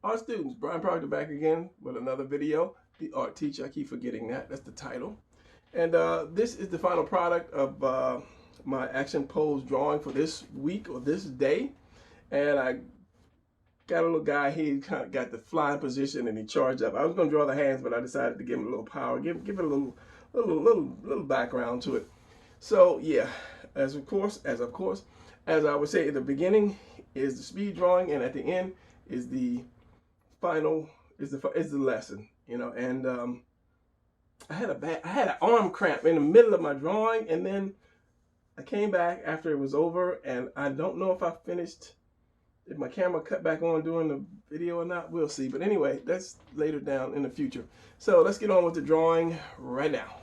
Art students, Brian Proctor back again with another video. The Art Teacher, I keep forgetting that. That's the title. And this is the final product of my action pose drawing for this week or this day. And I got a little guy, he kind of got the flying position and he charged up. I was going to draw the hands, but I decided to give him a little power, give it a little background to it. So yeah, as I would say at the beginning is the speed drawing, and at the end is the final, is the lesson, you know. And I had an arm cramp in the middle of my drawing, and then I came back after it was over, and I don't know if I finished, if my camera cut back on during the video or not. We'll see. But anyway, that's later down in the future. So let's get on with the drawing right now.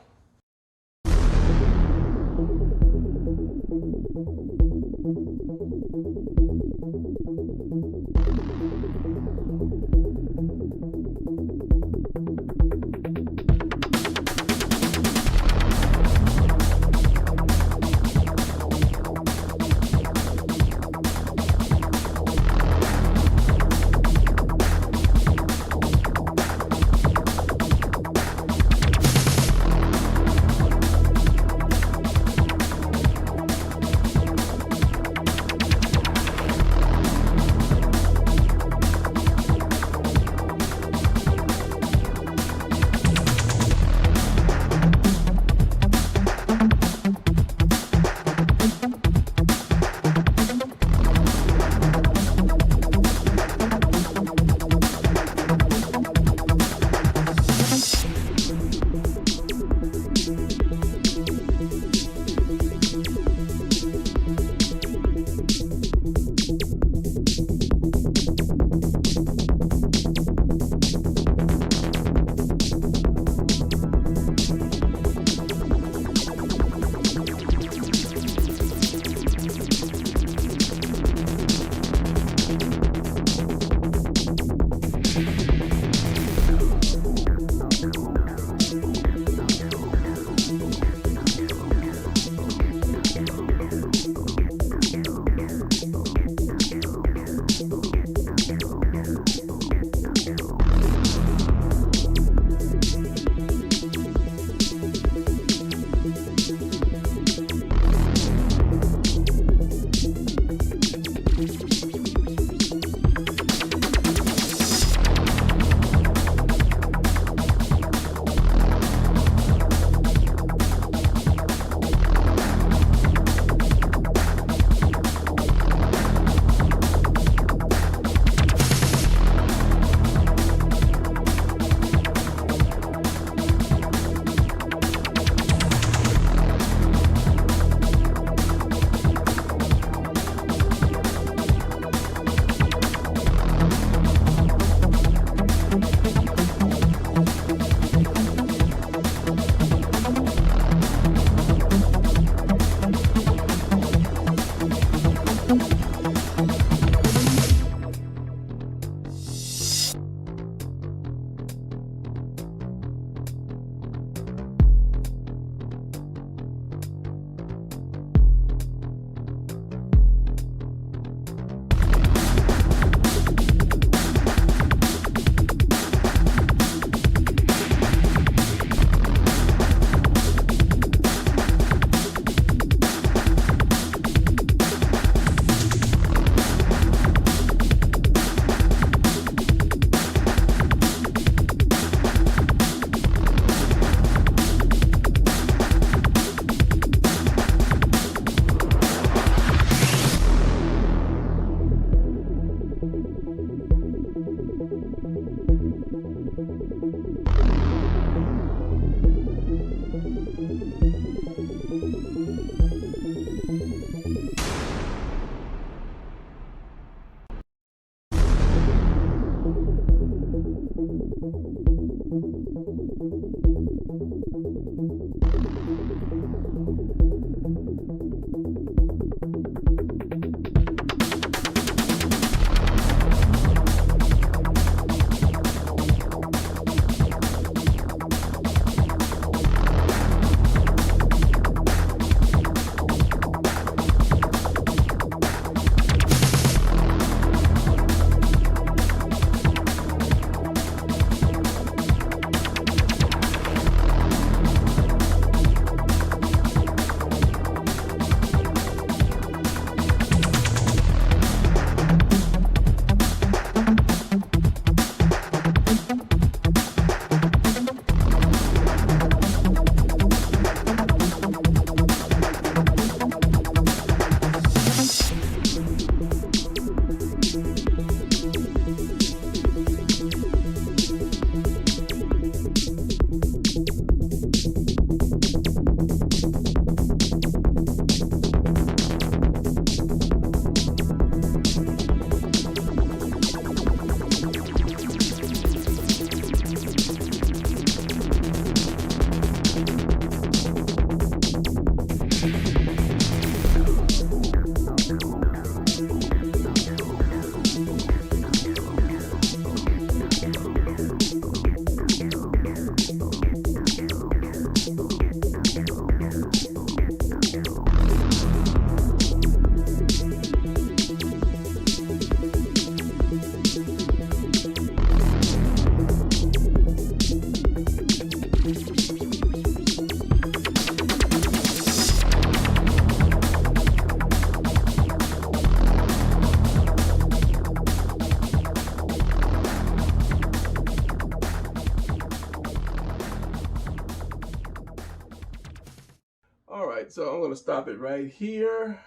right, so I'm going to stop it right here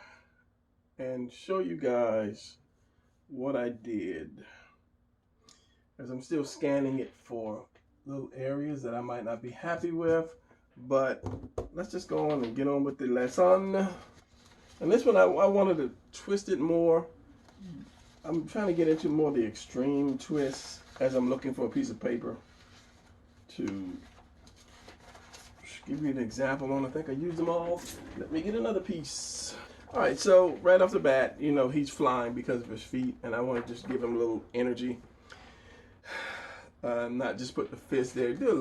and show you guys what I did, as I'm still scanning it for little areas that I might not be happy with. But let's just go on and get on with the lesson. And this one I wanted to twist it more. I'm trying to get into more of the extreme twists as I'm looking for a piece of paper to give you an example on. I think I used them all. Let me get another piece. All right, so right off the bat, you know, he's flying because of his feet, and I want to just give him a little energy. Not just put the fist there. Give a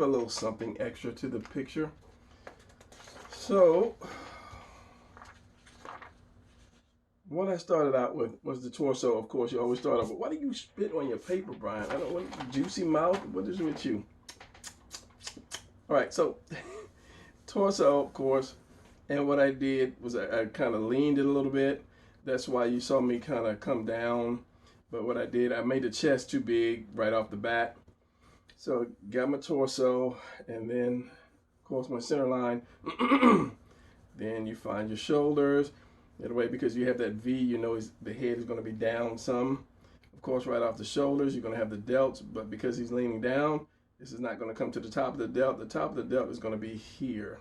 little something extra to the picture. So what I started out with was the torso. Of course, you always start off with, why do you spit on your paper, Brian? I don't want juicy mouth. What is with you? All right, so torso, of course. And what I did was I kind of leaned it a little bit. That's why you saw me kind of come down. But what I did, I made the chest too big right off the bat. So got my torso, and then, of course, my center line. Then you find your shoulders. That way, because you have that V, you know the head is going to be down some. Of course, right off the shoulders, you're going to have the delts. But because he's leaning down, this is not going to come to the top of the delt. The top of the delt is going to be here.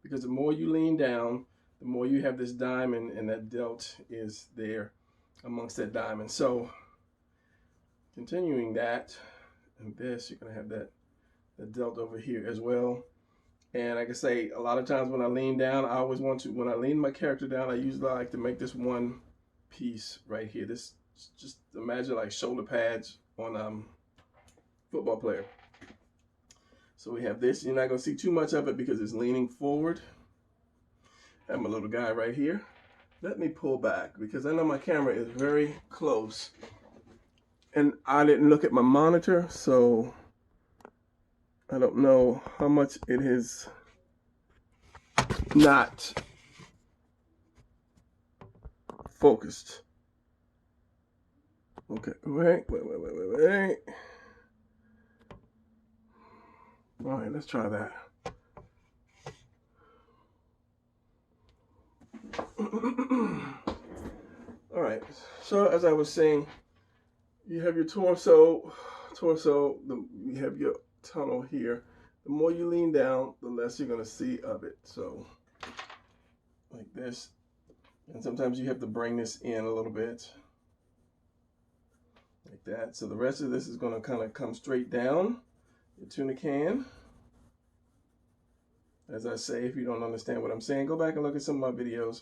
Because the more you lean down, the more you have this diamond, and that delt is there amongst that diamond. So continuing that, and this, you're going to have the delt over here as well. And like I say, a lot of times when I lean down, I always want to, when I lean my character down, I usually like to make this one piece right here. This, just imagine like shoulder pads on a football player. So we have this. You're not going to see too much of it because it's leaning forward. I have my little guy right here. Let me pull back because I know my camera is very close. And I didn't look at my monitor, so I don't know how much it is not focused. Okay, wait. All right, let's try that. All right, so as I was saying, you have your torso, you have your tunnel here. The more you lean down, the less you're going to see of it. So like this, and sometimes you have to bring this in a little bit like that. So the rest of this is going to kind of come straight down your tuna can. As I say, if you don't understand what I'm saying, go back and look at some of my videos.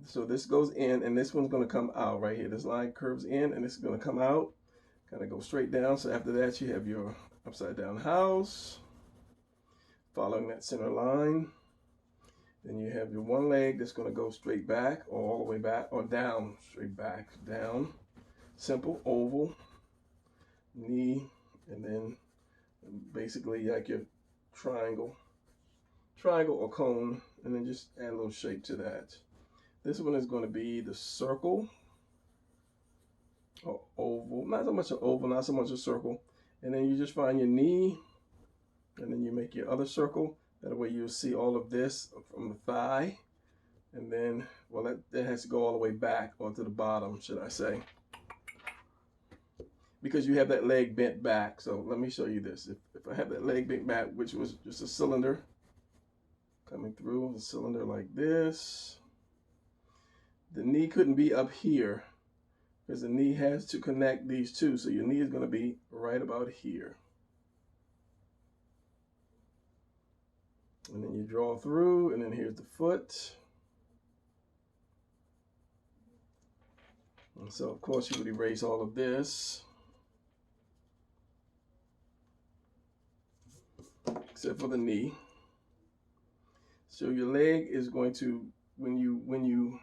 So this goes in, and this one's going to come out right here. This line curves in, and this is going to come out, kind of go straight down. So after that, you have your upside down house, following that center line. Then you have your one leg that's going to go straight back, or all the way back, or down, straight back, down. Simple oval, knee, and then basically like your triangle or cone, and then just add a little shape to that. This one is going to be the circle or oval, not so much an oval, not so much a circle. And then you just find your knee, and then you make your other circle. That way you'll see all of this from the thigh. And then, well, that has to go all the way back, or to the bottom, should I say. Because you have that leg bent back. So let me show you this. If I have that leg bent back, which was just a cylinder coming through, a cylinder like this, the knee couldn't be up here because the knee has to connect these two. So your knee is going to be right about here. And then you draw through, and then here's the foot. And so, of course, you would erase all of this, except for the knee. So your leg is going to, when you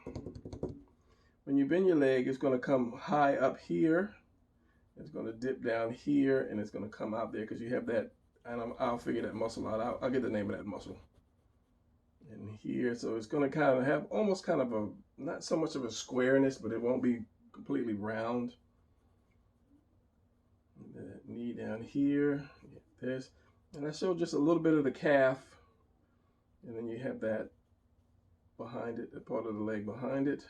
bend your leg, it's going to come high up here. It's going to dip down here, and it's going to come out there because you have that. And I'll figure that muscle out. I'll get the name of that muscle. And here, so it's going to kind of have almost kind of a, not so much of a squareness, but it won't be completely round. And that knee down here, this. And I showed just a little bit of the calf And then you have that behind it, the part of the leg behind it.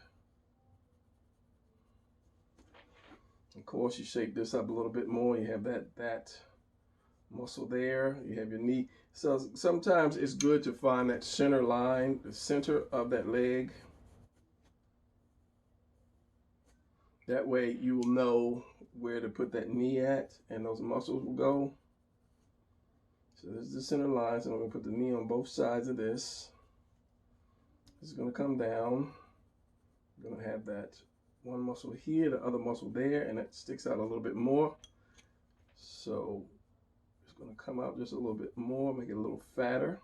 Of course, you shape this up a little bit more. You have that muscle there. You have your knee. So sometimes it's good to find that center line, the center of that leg. That way you will know where to put that knee at, and those muscles will go. So this is the center line. So I'm going to put the knee on both sides of this. This is going to come down. I'm going to have that one muscle here, the other muscle there, and it sticks out a little bit more. So it's going to come out just a little bit more, make it a little fatter.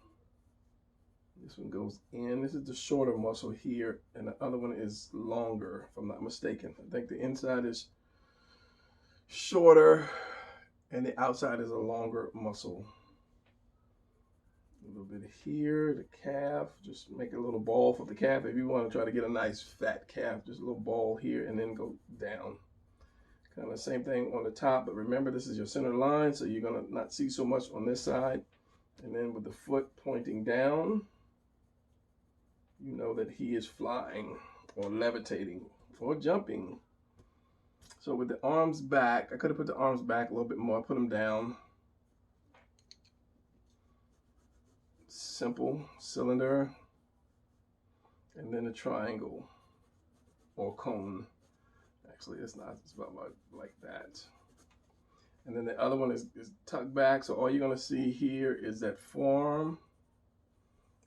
This one goes in. This is the shorter muscle here, and the other one is longer, if I'm not mistaken. I think the inside is shorter, and the outside is a longer muscle. A little bit here, the calf, just make a little ball for the calf. If you want to try to get a nice fat calf, just a little ball here and then go down. Kind of the same thing on the top, but remember this is your center line, so you're going to not see so much on this side. And then with the foot pointing down, you know that he is flying or levitating or jumping. So with the arms back, I could have put the arms back a little bit more, put them down. Simple cylinder, and then a triangle or cone. Actually, it's not, it's about like that. And then the other one is tucked back, so all you're going to see here is that forearm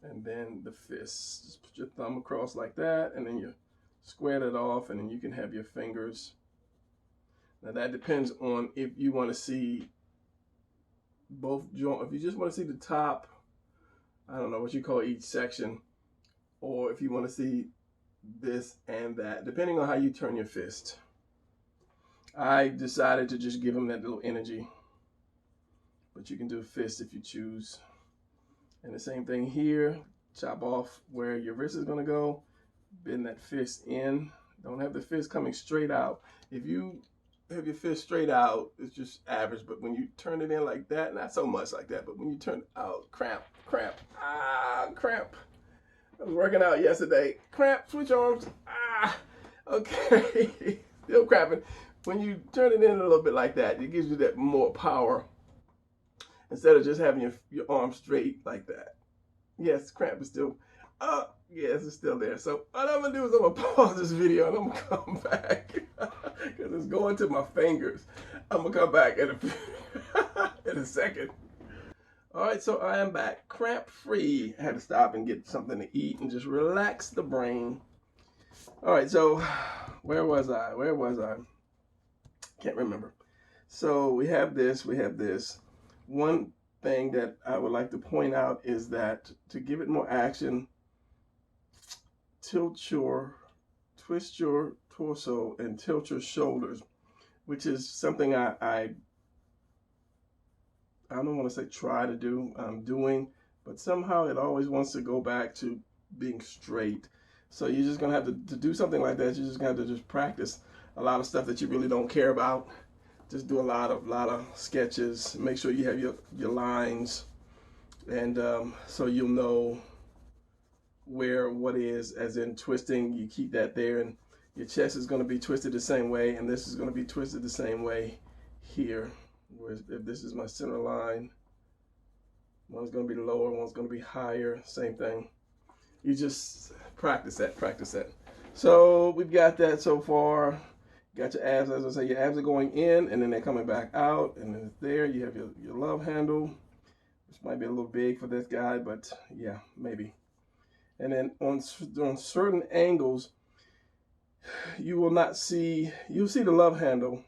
and then the fist. Just put your thumb across like that, and then you square that off, and then you can have your fingers. Now that depends on if you want to see both joints. If you just want to see the top, I don't know what you call each section, or if you want to see this and that, depending on how you turn your fist. I decided to just give him that little energy, but you can do a fist if you choose. And the same thing here, chop off where your wrist is going to go, bend that fist in. Don't have the fist coming straight out. If you have your fist straight out, it's just average, but when you turn it in like that, not so much like that, but when you turn it out, cramp, cramp. I was working out yesterday, cramp, switch arms, okay, still cramping. When you turn it in a little bit like that, it gives you that more power instead of just having your arm straight like that. Yes, cramp is still, yes, it's still there. So what I'm gonna do is I'm gonna pause this video and I'm gonna come back because it's going to my fingers. I'm gonna come back in a second. All right, so I am back, cramp free. I had to stop and get something to eat and just relax the brain. All right, so where was I? Can't remember. So we have this. One thing that I would like to point out is that to give it more action, twist your torso and tilt your shoulders, which is something I don't want to say try to do, I'm doing, but somehow it always wants to go back to being straight. So you're just gonna have to do something like that. You're just gonna have to just practice a lot of stuff that you really don't care about. Just do a lot of sketches. Make sure you have your lines, and so you'll know where what is, as in twisting. You keep that there, and your chest is going to be twisted the same way, and this is going to be twisted the same way here. Whereas if this is my center line, one's going to be lower, one's going to be higher. Same thing. You just practice that. So we've got that so far. Got your abs, as I say, your abs are going in and then they're coming back out, and then there you have your love handle, which might be a little big for this guy, but yeah, maybe. And then on certain angles, you'll see the love handle,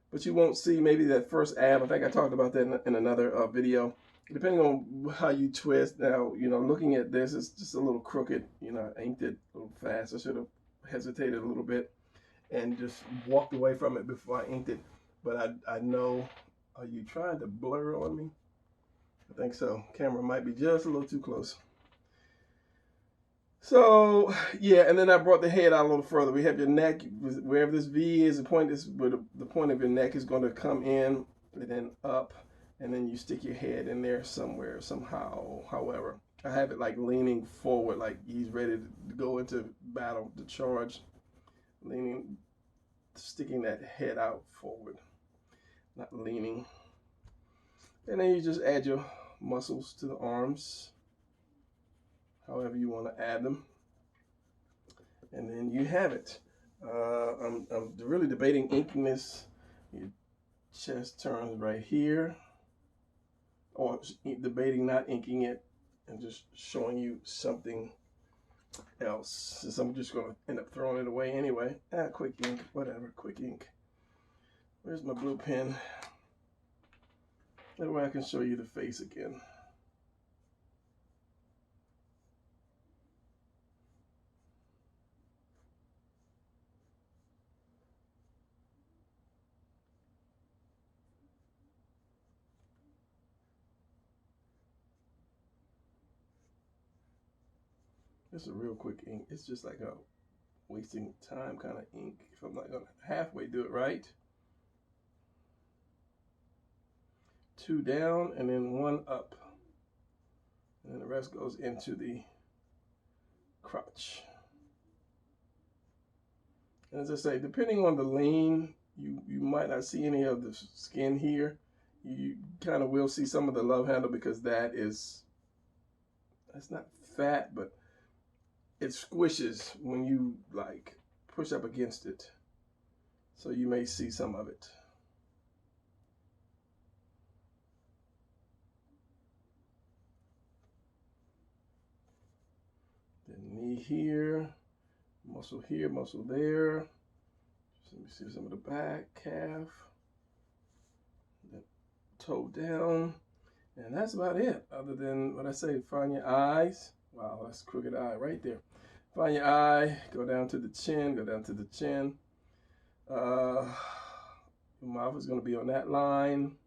but you won't see maybe that first ab. I think I talked about that in another video. Depending on how you twist. Now, looking at this, it's just a little crooked. I inked it a little fast. I should have hesitated a little bit and just walked away from it before I inked it. But I know, are you trying to blur on me? I think so. Camera might be just a little too close. So yeah, and then I brought the head out a little further. We have your neck, wherever this V is, the point is where the point of your neck is going to come in and then up, and then you stick your head in there somewhere, somehow, however. I have it like leaning forward, like he's ready to go into battle, to charge, leaning, sticking that head out forward, not leaning. And then you just add your muscles to the arms, however you want to add them. And then you have it. I'm really debating inking this. Your chest turns right here, or debating not inking it and just showing you something else, since I'm just going to end up throwing it away anyway. Quick ink, whatever, quick ink. Where's my blue pen? That way I can show you the face again. It's a real quick ink. It's just like a wasting time kind of ink if I'm not gonna halfway do it right. 2 down and then 1 up. And then the rest goes into the crotch. And as I say, depending on the lean, you might not see any of the skin here. You kind of will see some of the love handle, because that's not fat, but it squishes when you like push up against it. So you may see some of it. The knee here, muscle here, muscle there. Just let me see some of the back, calf, the toe down. And that's about it, other than what I say, find your eyes. Wow, that's a crooked eye right there. Find your eye, go down to the chin, go down to the chin. Your mouth is going to be on that line.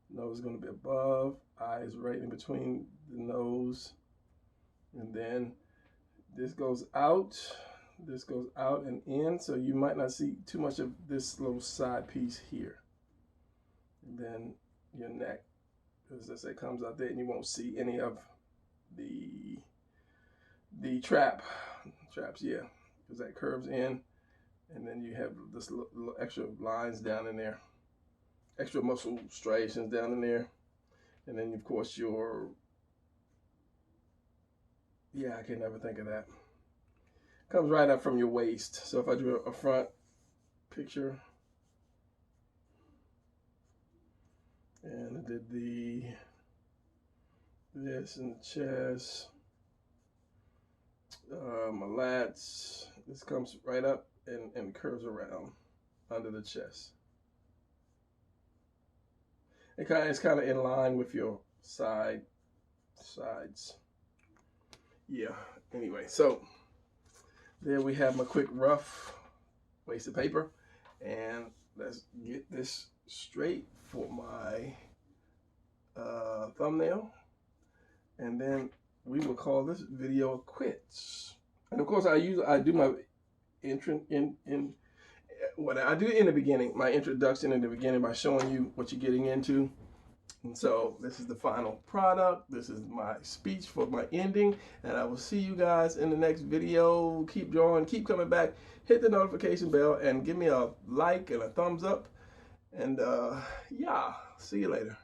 Nose is going to be above. Eyes right in between the nose. And then this goes out and in. So you might not see too much of this little side piece here. And then your neck, as I say, comes out there, and you won't see any of the traps, yeah, because that curves in, and then you have this little extra lines down in there, extra muscle striations down in there, and then of course I can never think of that. Comes right up from your waist. So if I do a front picture, and I did this in the chest, my lats, this comes right up and curves around under the chest. It's kind of in line with your sides. Yeah, anyway, so there we have my quick rough waste of paper, and let's get this straight for my thumbnail, and then we will call this video quits. And of course, I do my intro in what I do in the beginning, my introduction in the beginning, by showing you what you're getting into. And so this is the final product. This is my speech for my ending, and I will see you guys in the next video. Keep drawing, keep coming back, hit the notification bell, and give me a like and a thumbs up. And yeah, see you later.